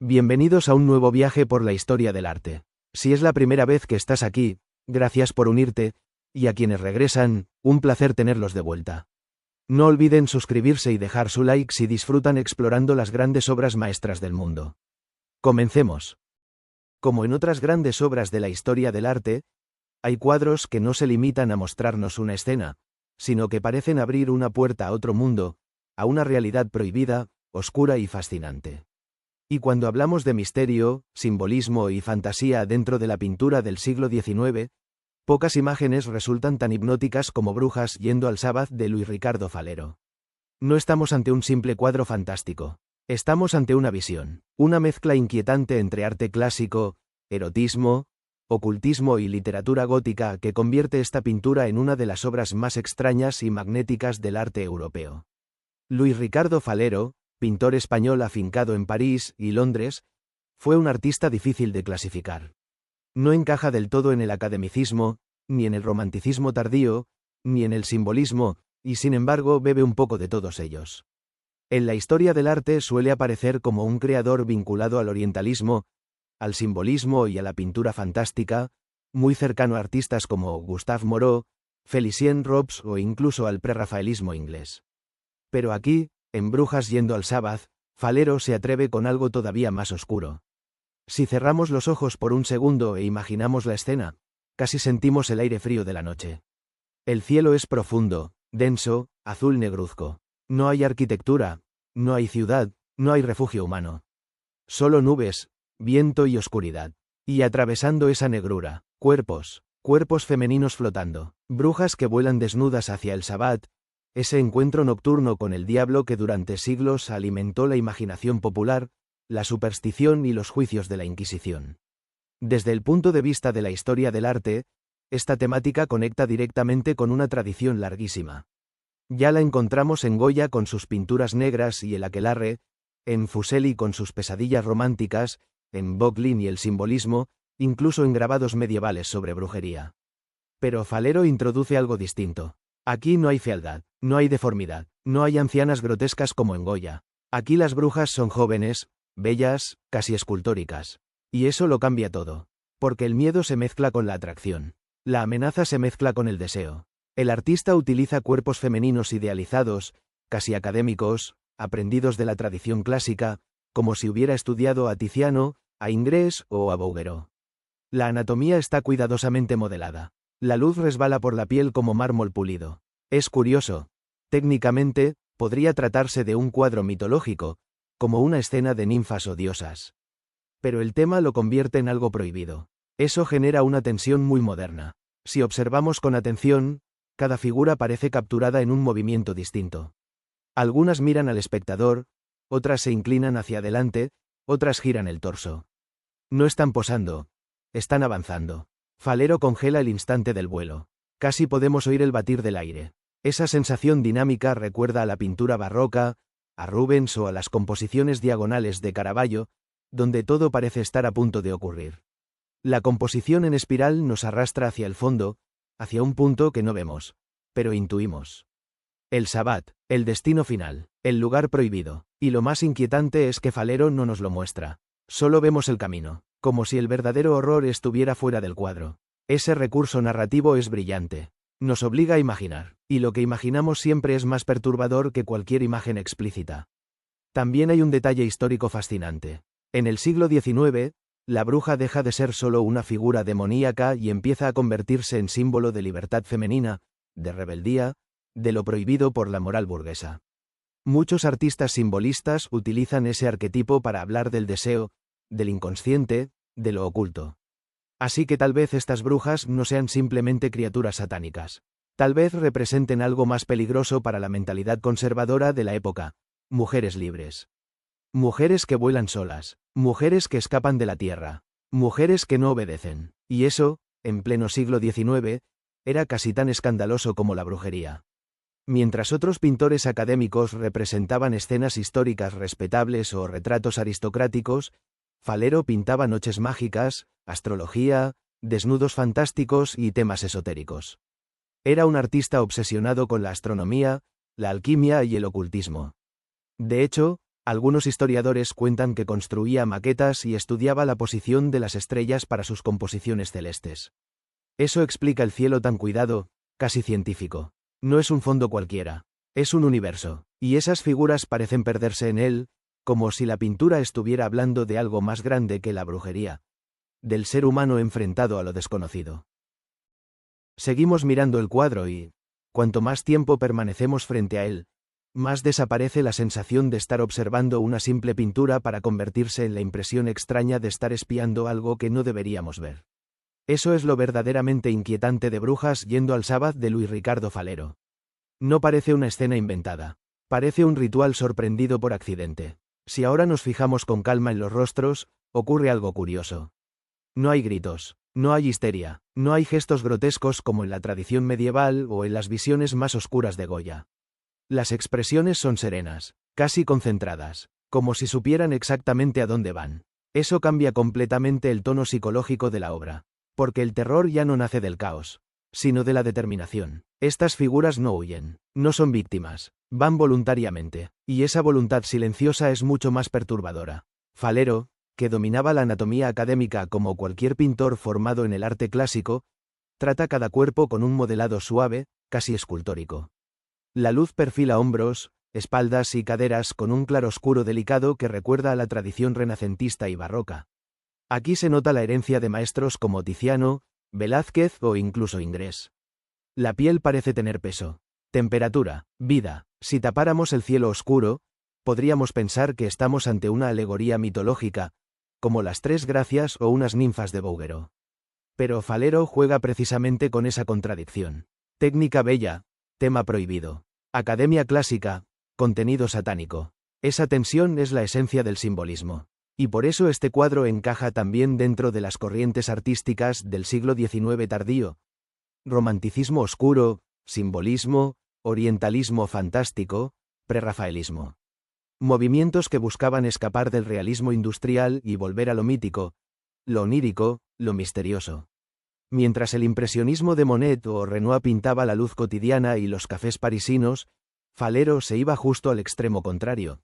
Bienvenidos a un nuevo viaje por la historia del arte. Si es la primera vez que estás aquí, gracias por unirte, y a quienes regresan, un placer tenerlos de vuelta. No olviden suscribirse y dejar su like si disfrutan explorando las grandes obras maestras del mundo. Comencemos. Como en otras grandes obras de la historia del arte, hay cuadros que no se limitan a mostrarnos una escena, sino que parecen abrir una puerta a otro mundo, a una realidad prohibida, oscura y fascinante. Y cuando hablamos de misterio, simbolismo y fantasía dentro de la pintura del siglo XIX, pocas imágenes resultan tan hipnóticas como Brujas yendo al Sabbath de Luis Ricardo Falero. No estamos ante un simple cuadro fantástico. Estamos ante una visión, una mezcla inquietante entre arte clásico, erotismo, ocultismo y literatura gótica que convierte esta pintura en una de las obras más extrañas y magnéticas del arte europeo. Luis Ricardo Falero, pintor español afincado en París y Londres, fue un artista difícil de clasificar. No encaja del todo en el academicismo, ni en el romanticismo tardío, ni en el simbolismo, y sin embargo bebe un poco de todos ellos. En la historia del arte suele aparecer como un creador vinculado al orientalismo, al simbolismo y a la pintura fantástica, muy cercano a artistas como Gustave Moreau, Félicien Rops o incluso al prerrafaelismo inglés. Pero aquí, en Brujas yendo al Sabbath, Falero se atreve con algo todavía más oscuro. Si cerramos los ojos por un segundo e imaginamos la escena, casi sentimos el aire frío de la noche. El cielo es profundo, denso, azul negruzco. No hay arquitectura, no hay ciudad, no hay refugio humano. Solo nubes, viento y oscuridad. Y atravesando esa negrura, cuerpos femeninos flotando, brujas que vuelan desnudas hacia el Sabbath, ese encuentro nocturno con el diablo que durante siglos alimentó la imaginación popular, la superstición y los juicios de la Inquisición. Desde el punto de vista de la historia del arte, esta temática conecta directamente con una tradición larguísima. Ya la encontramos en Goya con sus pinturas negras y el aquelarre, en Fuseli con sus pesadillas románticas, en Bocklin y el simbolismo, incluso en grabados medievales sobre brujería. Pero Falero introduce algo distinto. Aquí no hay fealdad, no hay deformidad, no hay ancianas grotescas como en Goya. Aquí las brujas son jóvenes, bellas, casi escultóricas. Y eso lo cambia todo. Porque el miedo se mezcla con la atracción. La amenaza se mezcla con el deseo. El artista utiliza cuerpos femeninos idealizados, casi académicos, aprendidos de la tradición clásica, como si hubiera estudiado a Tiziano, a Ingres o a Bouguereau. La anatomía está cuidadosamente modelada. La luz resbala por la piel como mármol pulido. Es curioso. Técnicamente, podría tratarse de un cuadro mitológico, como una escena de ninfas o diosas. Pero el tema lo convierte en algo prohibido. Eso genera una tensión muy moderna. Si observamos con atención, cada figura parece capturada en un movimiento distinto. Algunas miran al espectador, otras se inclinan hacia adelante, otras giran el torso. No están posando, están avanzando. Falero congela el instante del vuelo. Casi podemos oír el batir del aire. Esa sensación dinámica recuerda a la pintura barroca, a Rubens o a las composiciones diagonales de Caravaggio, donde todo parece estar a punto de ocurrir. La composición en espiral nos arrastra hacia el fondo, hacia un punto que no vemos, pero intuimos. El Sabbath, el destino final, el lugar prohibido, y lo más inquietante es que Falero no nos lo muestra. Solo vemos el camino, como si el verdadero horror estuviera fuera del cuadro. Ese recurso narrativo es brillante. Nos obliga a imaginar, y lo que imaginamos siempre es más perturbador que cualquier imagen explícita. También hay un detalle histórico fascinante. En el siglo XIX, la bruja deja de ser solo una figura demoníaca y empieza a convertirse en símbolo de libertad femenina, de rebeldía, de lo prohibido por la moral burguesa. Muchos artistas simbolistas utilizan ese arquetipo para hablar del deseo, del inconsciente, de lo oculto. Así que tal vez estas brujas no sean simplemente criaturas satánicas. Tal vez representen algo más peligroso para la mentalidad conservadora de la época: mujeres libres. Mujeres que vuelan solas, mujeres que escapan de la tierra, mujeres que no obedecen. Y eso, en pleno siglo XIX, era casi tan escandaloso como la brujería. Mientras otros pintores académicos representaban escenas históricas respetables o retratos aristocráticos, Falero pintaba noches mágicas, astrología, desnudos fantásticos y temas esotéricos. Era un artista obsesionado con la astronomía, la alquimia y el ocultismo. De hecho, Algunos historiadores cuentan que construía maquetas y estudiaba la posición de las estrellas para sus composiciones celestes. Eso explica el cielo tan cuidado, casi científico. No es un fondo cualquiera. Es un universo. Y esas figuras parecen perderse en él, como si la pintura estuviera hablando de algo más grande que la brujería. Del ser humano enfrentado a lo desconocido. Seguimos mirando el cuadro y, cuanto más tiempo permanecemos frente a él, más desaparece la sensación de estar observando una simple pintura para convertirse en la impresión extraña de estar espiando algo que no deberíamos ver. Eso es lo verdaderamente inquietante de Brujas yendo al Sabbath de Luis Ricardo Falero. No parece una escena inventada. Parece un ritual sorprendido por accidente. Si ahora nos fijamos con calma en los rostros, ocurre algo curioso. No hay gritos, no hay histeria, no hay gestos grotescos como en la tradición medieval o en las visiones más oscuras de Goya. Las expresiones son serenas, casi concentradas, como si supieran exactamente a dónde van. Eso cambia completamente el tono psicológico de la obra. Porque el terror ya no nace del caos, sino de la determinación. Estas figuras no huyen, no son víctimas, van voluntariamente, y esa voluntad silenciosa es mucho más perturbadora. Falero, que dominaba la anatomía académica como cualquier pintor formado en el arte clásico, trata cada cuerpo con un modelado suave, casi escultórico. La luz perfila hombros, espaldas y caderas con un claroscuro delicado que recuerda a la tradición renacentista y barroca. Aquí se nota la herencia de maestros como Tiziano, Velázquez o incluso Ingres. La piel parece tener peso, temperatura, vida. Si tapáramos el cielo oscuro, podríamos pensar que estamos ante una alegoría mitológica, como las Tres Gracias o unas ninfas de Bouguereau. Pero Falero juega precisamente con esa contradicción. Técnica bella, tema prohibido. Academia clásica, contenido satánico. Esa tensión es la esencia del simbolismo. Y por eso este cuadro encaja también dentro de las corrientes artísticas del siglo XIX tardío. Romanticismo oscuro, simbolismo, orientalismo fantástico, prerrafaelismo. Movimientos que buscaban escapar del realismo industrial y volver a lo mítico, lo onírico, lo misterioso. Mientras el impresionismo de Monet o Renoir pintaba la luz cotidiana y los cafés parisinos, Falero se iba justo al extremo contrario.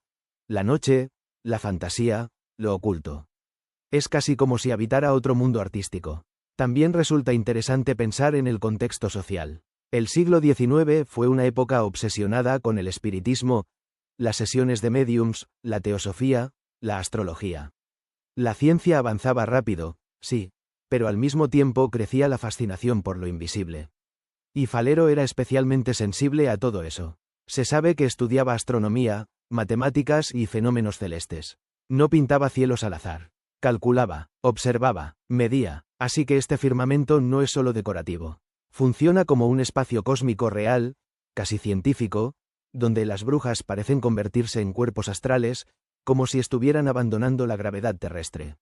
La noche, la fantasía, lo oculto. Es casi como si habitara otro mundo artístico. También resulta interesante pensar en el contexto social. El siglo XIX fue una época obsesionada con el espiritismo, las sesiones de médiums, la teosofía, la astrología. La ciencia avanzaba rápido, sí, pero al mismo tiempo crecía la fascinación por lo invisible. Y Falero era especialmente sensible a todo eso. Se sabe que estudiaba astronomía, matemáticas y fenómenos celestes. No pintaba cielos al azar. Calculaba, observaba, medía, así que este firmamento no es solo decorativo. Funciona como un espacio cósmico real, casi científico, donde las brujas parecen convertirse en cuerpos astrales, como si estuvieran abandonando la gravedad terrestre.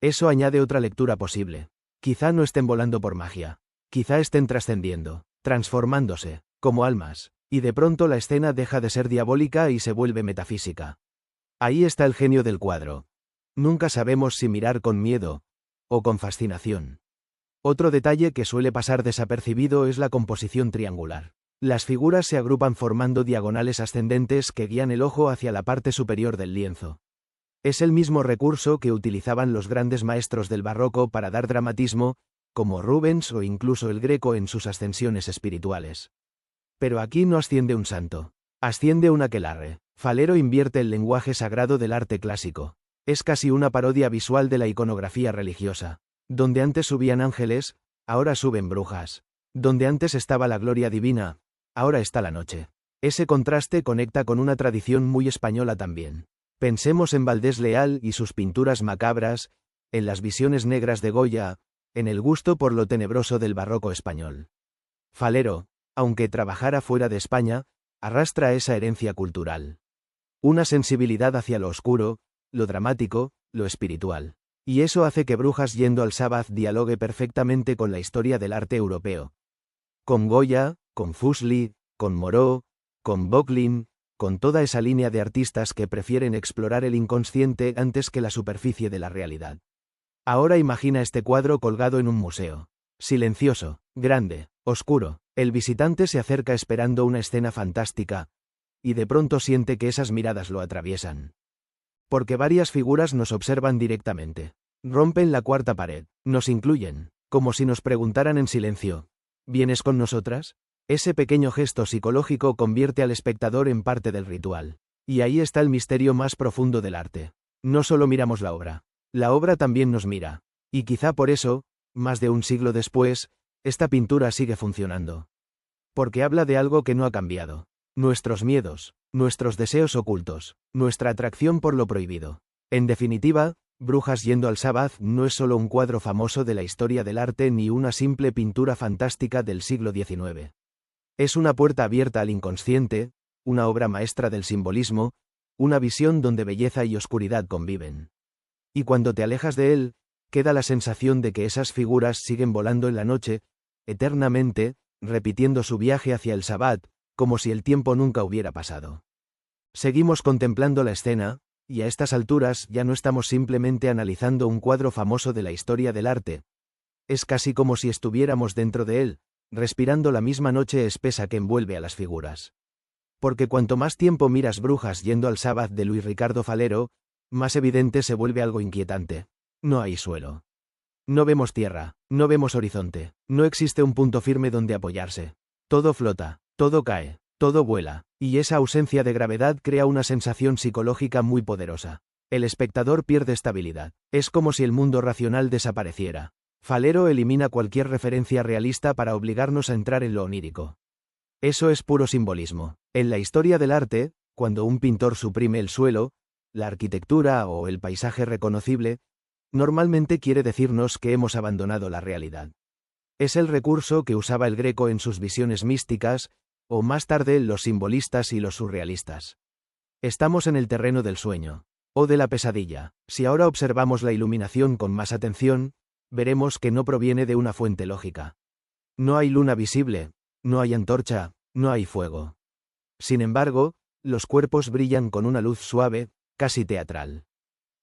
Eso añade otra lectura posible. Quizá no estén volando por magia. Quizá estén trascendiendo, transformándose, como almas, y de pronto la escena deja de ser diabólica y se vuelve metafísica. Ahí está el genio del cuadro. Nunca sabemos si mirar con miedo o con fascinación. Otro detalle que suele pasar desapercibido es la composición triangular. Las figuras se agrupan formando diagonales ascendentes que guían el ojo hacia la parte superior del lienzo. Es el mismo recurso que utilizaban los grandes maestros del barroco para dar dramatismo, como Rubens o incluso el Greco en sus ascensiones espirituales. Pero aquí no asciende un santo. Asciende un aquelarre. Falero invierte el lenguaje sagrado del arte clásico. Es casi una parodia visual de la iconografía religiosa. Donde antes subían ángeles, ahora suben brujas. Donde antes estaba la gloria divina, ahora está la noche. Ese contraste conecta con una tradición muy española también. Pensemos en Valdés Leal y sus pinturas macabras, en las visiones negras de Goya, en el gusto por lo tenebroso del barroco español. Falero, aunque trabajara fuera de España, arrastra esa herencia cultural. Una sensibilidad hacia lo oscuro, lo dramático, lo espiritual. Y eso hace que Brujas yendo al Sabbath dialogue perfectamente con la historia del arte europeo. Con Goya, con Fuseli, con Moreau, con Böcklin, con toda esa línea de artistas que prefieren explorar el inconsciente antes que la superficie de la realidad. Ahora imagina este cuadro colgado en un museo. Silencioso, grande, oscuro. El visitante se acerca esperando una escena fantástica, y de pronto siente que esas miradas lo atraviesan. Porque varias figuras nos observan directamente. Rompen la cuarta pared, nos incluyen, como si nos preguntaran en silencio, ¿vienes con nosotras? Ese pequeño gesto psicológico convierte al espectador en parte del ritual. Y ahí está el misterio más profundo del arte. No solo miramos la obra también nos mira. Y quizá por eso, más de un siglo después, esta pintura sigue funcionando. Porque habla de algo que no ha cambiado. Nuestros miedos, nuestros deseos ocultos, nuestra atracción por lo prohibido. En definitiva, Brujas yendo al Sabbath no es solo un cuadro famoso de la historia del arte ni una simple pintura fantástica del siglo XIX. Es una puerta abierta al inconsciente, una obra maestra del simbolismo, una visión donde belleza y oscuridad conviven. Y cuando te alejas de él, queda la sensación de que esas figuras siguen volando en la noche, eternamente, repitiendo su viaje hacia el Sabbath, como si el tiempo nunca hubiera pasado. Seguimos contemplando la escena, y a estas alturas ya no estamos simplemente analizando un cuadro famoso de la historia del arte. Es casi como si estuviéramos dentro de él, respirando la misma noche espesa que envuelve a las figuras. Porque cuanto más tiempo miras Brujas yendo al Sabbath de Luis Ricardo Falero, más evidente se vuelve algo inquietante. No hay suelo. No vemos tierra, no vemos horizonte, no existe un punto firme donde apoyarse. Todo flota, todo cae, todo vuela, y esa ausencia de gravedad crea una sensación psicológica muy poderosa. El espectador pierde estabilidad. Es como si el mundo racional desapareciera. Falero elimina cualquier referencia realista para obligarnos a entrar en lo onírico. Eso es puro simbolismo. En la historia del arte, cuando un pintor suprime el suelo, la arquitectura o el paisaje reconocible, normalmente quiere decirnos que hemos abandonado la realidad. Es el recurso que usaba el Greco en sus visiones místicas, o más tarde los simbolistas y los surrealistas. Estamos en el terreno del sueño, o de la pesadilla. Si ahora observamos la iluminación con más atención, veremos que no proviene de una fuente lógica. No hay luna visible, no hay antorcha, no hay fuego. Sin embargo, los cuerpos brillan con una luz suave, casi teatral.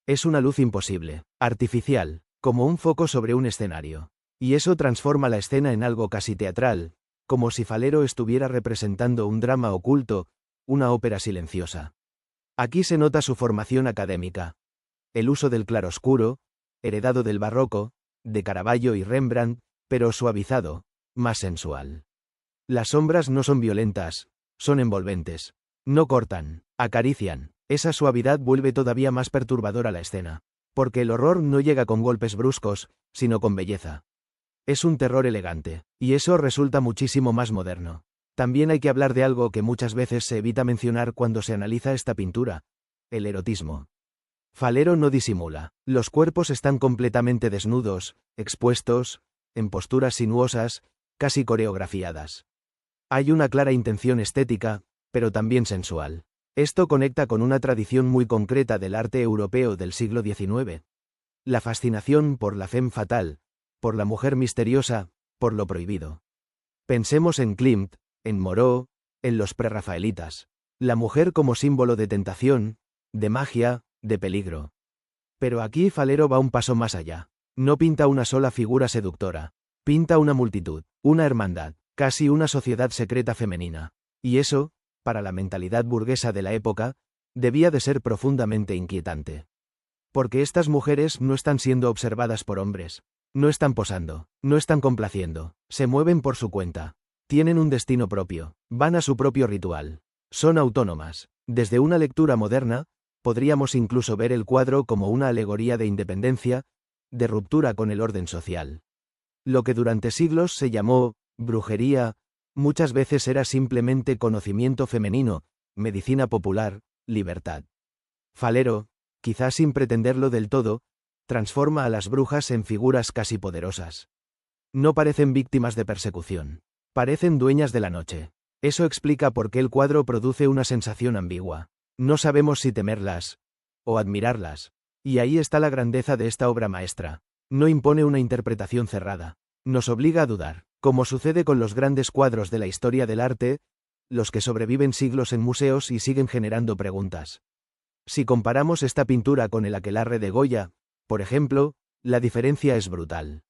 Es una luz imposible, artificial, como un foco sobre un escenario. Y eso transforma la escena en algo casi teatral, como si Falero estuviera representando un drama oculto, una ópera silenciosa. Aquí se nota su formación académica. El uso del claroscuro, heredado del barroco, de Caravaggio y Rembrandt, pero suavizado, más sensual. Las sombras no son violentas, son envolventes. No cortan, acarician. Esa suavidad vuelve todavía más perturbadora la escena. Porque el horror no llega con golpes bruscos, sino con belleza. Es un terror elegante, y eso resulta muchísimo más moderno. También hay que hablar de algo que muchas veces se evita mencionar cuando se analiza esta pintura: el erotismo. Falero no disimula. Los cuerpos están completamente desnudos, expuestos, en posturas sinuosas, casi coreografiadas. Hay una clara intención estética, pero también sensual. Esto conecta con una tradición muy concreta del arte europeo del siglo XIX. La fascinación por la femme fatale, por la mujer misteriosa, por lo prohibido. Pensemos en Klimt, en Moreau, en los prerrafaelitas. La mujer como símbolo de tentación, de magia, de peligro. Pero aquí Falero va un paso más allá. No pinta una sola figura seductora. Pinta una multitud, una hermandad, casi una sociedad secreta femenina. Y eso, para la mentalidad burguesa de la época, debía de ser profundamente inquietante. Porque estas mujeres no están siendo observadas por hombres. No están posando, no están complaciendo, se mueven por su cuenta. Tienen un destino propio, van a su propio ritual. Son autónomas. Desde una lectura moderna, podríamos incluso ver el cuadro como una alegoría de independencia, de ruptura con el orden social. Lo que durante siglos se llamó brujería, muchas veces era simplemente conocimiento femenino, medicina popular, libertad. Falero, quizás sin pretenderlo del todo, transforma a las brujas en figuras casi poderosas. No parecen víctimas de persecución. Parecen dueñas de la noche. Eso explica por qué el cuadro produce una sensación ambigua. No sabemos si temerlas o admirarlas. Y ahí está la grandeza de esta obra maestra. No impone una interpretación cerrada. Nos obliga a dudar. Como sucede con los grandes cuadros de la historia del arte, los que sobreviven siglos en museos y siguen generando preguntas. Si comparamos esta pintura con el aquelarre de Goya, por ejemplo, la diferencia es brutal.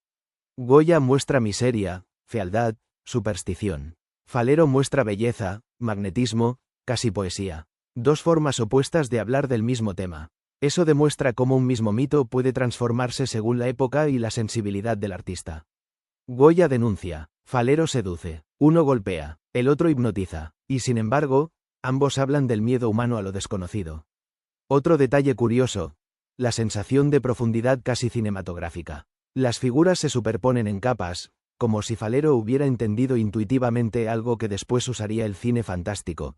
Goya muestra miseria, fealdad, superstición. Falero muestra belleza, magnetismo, casi poesía. Dos formas opuestas de hablar del mismo tema. Eso demuestra cómo un mismo mito puede transformarse según la época y la sensibilidad del artista. Goya denuncia, Falero seduce, uno golpea, el otro hipnotiza, y sin embargo, ambos hablan del miedo humano a lo desconocido. Otro detalle curioso, la sensación de profundidad casi cinematográfica. Las figuras se superponen en capas, como si Falero hubiera entendido intuitivamente algo que después usaría el cine fantástico.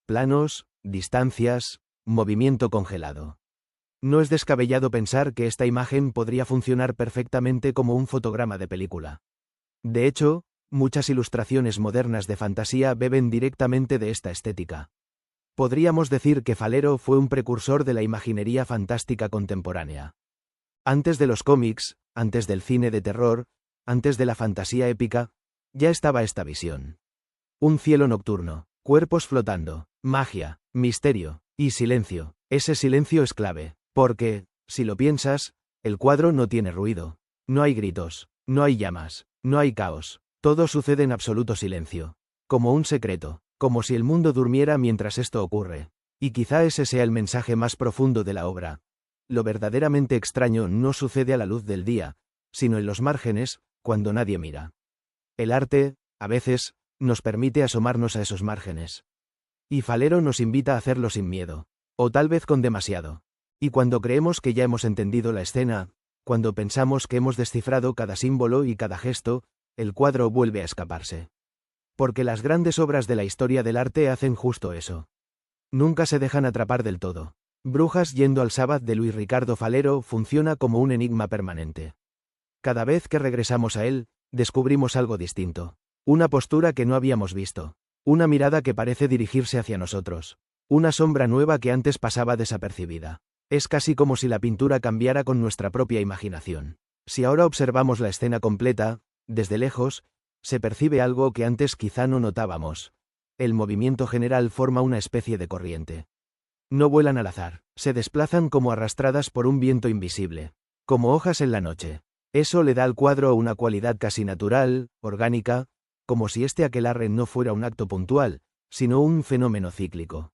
Planos, distancias, movimiento congelado. No es descabellado pensar que esta imagen podría funcionar perfectamente como un fotograma de película. De hecho, muchas ilustraciones modernas de fantasía beben directamente de esta estética. Podríamos decir que Falero fue un precursor de la imaginería fantástica contemporánea. Antes de los cómics, antes del cine de terror, antes de la fantasía épica, ya estaba esta visión. Un cielo nocturno, cuerpos flotando, magia, misterio, y silencio. Ese silencio es clave, porque, si lo piensas, el cuadro no tiene ruido. No hay gritos, no hay llamas, no hay caos. Todo sucede en absoluto silencio. Como un secreto, como si el mundo durmiera mientras esto ocurre. Y quizá ese sea el mensaje más profundo de la obra. Lo verdaderamente extraño no sucede a la luz del día, sino en los márgenes, cuando nadie mira. El arte, a veces, nos permite asomarnos a esos márgenes. Y Falero nos invita a hacerlo sin miedo. O tal vez con demasiado. Y cuando creemos que ya hemos entendido la escena, cuando pensamos que hemos descifrado cada símbolo y cada gesto, el cuadro vuelve a escaparse. Porque las grandes obras de la historia del arte hacen justo eso. Nunca se dejan atrapar del todo. Brujas yendo al Sabbath de Luis Ricardo Falero funciona como un enigma permanente. Cada vez que regresamos a él, descubrimos algo distinto. Una postura que no habíamos visto. Una mirada que parece dirigirse hacia nosotros. Una sombra nueva que antes pasaba desapercibida. Es casi como si la pintura cambiara con nuestra propia imaginación. Si ahora observamos la escena completa, desde lejos, se percibe algo que antes quizá no notábamos. El movimiento general forma una especie de corriente. No vuelan al azar, se desplazan como arrastradas por un viento invisible, como hojas en la noche. Eso le da al cuadro una cualidad casi natural, orgánica, como si este aquelarre no fuera un acto puntual, sino un fenómeno cíclico.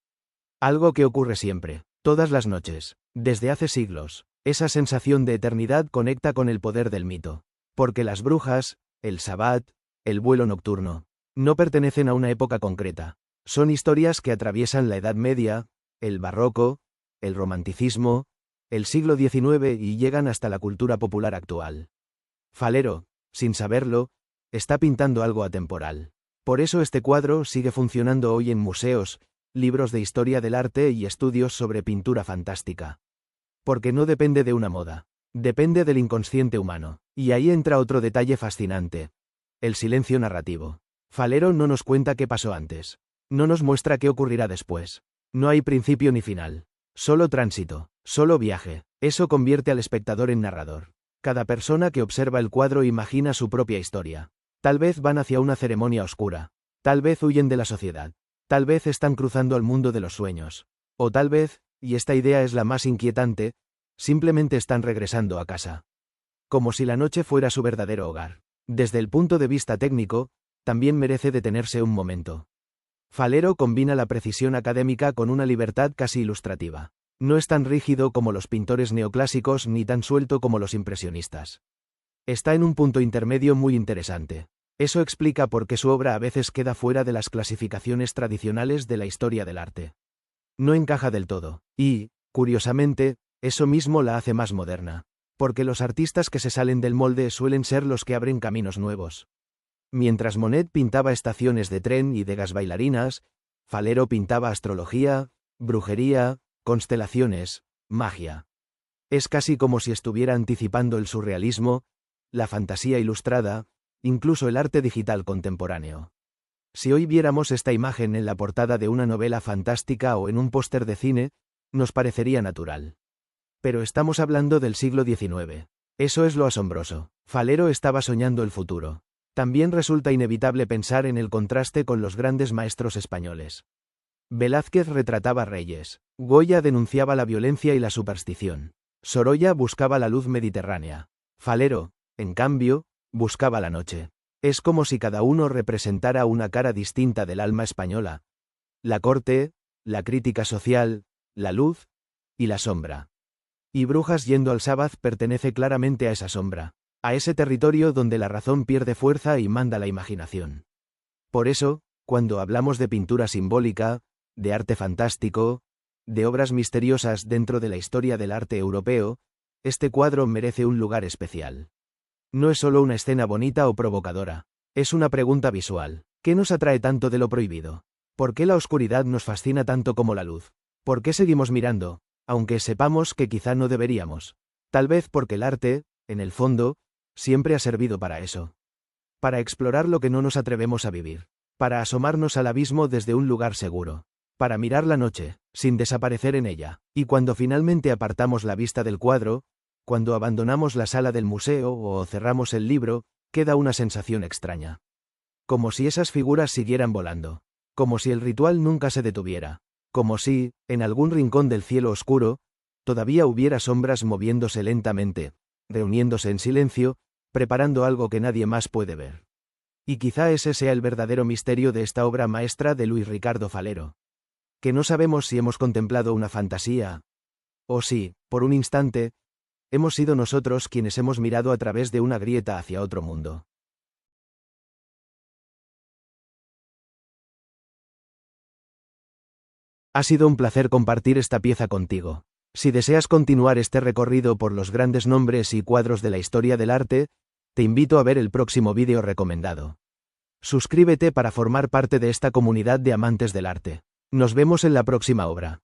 Algo que ocurre siempre, todas las noches, desde hace siglos. Esa sensación de eternidad conecta con el poder del mito. Porque las brujas, el Sabbat, el vuelo nocturno, no pertenecen a una época concreta. Son historias que atraviesan la Edad Media, el Barroco, el Romanticismo, el siglo XIX y llegan hasta la cultura popular actual. Falero, sin saberlo, está pintando algo atemporal. Por eso este cuadro sigue funcionando hoy en museos, libros de historia del arte y estudios sobre pintura fantástica. Porque no depende de una moda, depende del inconsciente humano. Y ahí entra otro detalle fascinante. El silencio narrativo. Falero no nos cuenta qué pasó antes. No nos muestra qué ocurrirá después. No hay principio ni final. Solo tránsito, solo viaje. Eso convierte al espectador en narrador. Cada persona que observa el cuadro imagina su propia historia. Tal vez van hacia una ceremonia oscura. Tal vez huyen de la sociedad. Tal vez están cruzando al mundo de los sueños. O tal vez, y esta idea es la más inquietante, simplemente están regresando a casa. Como si la noche fuera su verdadero hogar. Desde el punto de vista técnico, también merece detenerse un momento. Falero combina la precisión académica con una libertad casi ilustrativa. No es tan rígido como los pintores neoclásicos ni tan suelto como los impresionistas. Está en un punto intermedio muy interesante. Eso explica por qué su obra a veces queda fuera de las clasificaciones tradicionales de la historia del arte. No encaja del todo, y, curiosamente, eso mismo la hace más moderna. Porque los artistas que se salen del molde suelen ser los que abren caminos nuevos. Mientras Monet pintaba estaciones de tren y de gas bailarinas, Falero pintaba astrología, brujería, constelaciones, magia. Es casi como si estuviera anticipando el surrealismo, la fantasía ilustrada, incluso el arte digital contemporáneo. Si hoy viéramos esta imagen en la portada de una novela fantástica o en un póster de cine, nos parecería natural. Pero estamos hablando del siglo XIX. Eso es lo asombroso. Falero estaba soñando el futuro. También resulta inevitable pensar en el contraste con los grandes maestros españoles. Velázquez retrataba reyes. Goya denunciaba la violencia y la superstición. Sorolla buscaba la luz mediterránea. Falero, en cambio, buscaba la noche. Es como si cada uno representara una cara distinta del alma española. La corte, la crítica social, la luz y la sombra. Y Brujas yendo al Sabbath pertenece claramente a esa sombra, a ese territorio donde la razón pierde fuerza y manda la imaginación. Por eso, cuando hablamos de pintura simbólica, de arte fantástico, de obras misteriosas dentro de la historia del arte europeo, este cuadro merece un lugar especial. No es solo una escena bonita o provocadora, es una pregunta visual. ¿Qué nos atrae tanto de lo prohibido? ¿Por qué la oscuridad nos fascina tanto como la luz? ¿Por qué seguimos mirando, aunque sepamos que quizá no deberíamos? Tal vez porque el arte, en el fondo, siempre ha servido para eso. Para explorar lo que no nos atrevemos a vivir. Para asomarnos al abismo desde un lugar seguro. Para mirar la noche, sin desaparecer en ella. Y cuando finalmente apartamos la vista del cuadro, cuando abandonamos la sala del museo o cerramos el libro, queda una sensación extraña. Como si esas figuras siguieran volando. Como si el ritual nunca se detuviera. Como si, en algún rincón del cielo oscuro, todavía hubiera sombras moviéndose lentamente, reuniéndose en silencio, preparando algo que nadie más puede ver. Y quizá ese sea el verdadero misterio de esta obra maestra de Luis Ricardo Falero. Que no sabemos si hemos contemplado una fantasía, o si, por un instante, hemos sido nosotros quienes hemos mirado a través de una grieta hacia otro mundo. Ha sido un placer compartir esta pieza contigo. Si deseas continuar este recorrido por los grandes nombres y cuadros de la historia del arte, te invito a ver el próximo vídeo recomendado. Suscríbete para formar parte de esta comunidad de amantes del arte. Nos vemos en la próxima obra.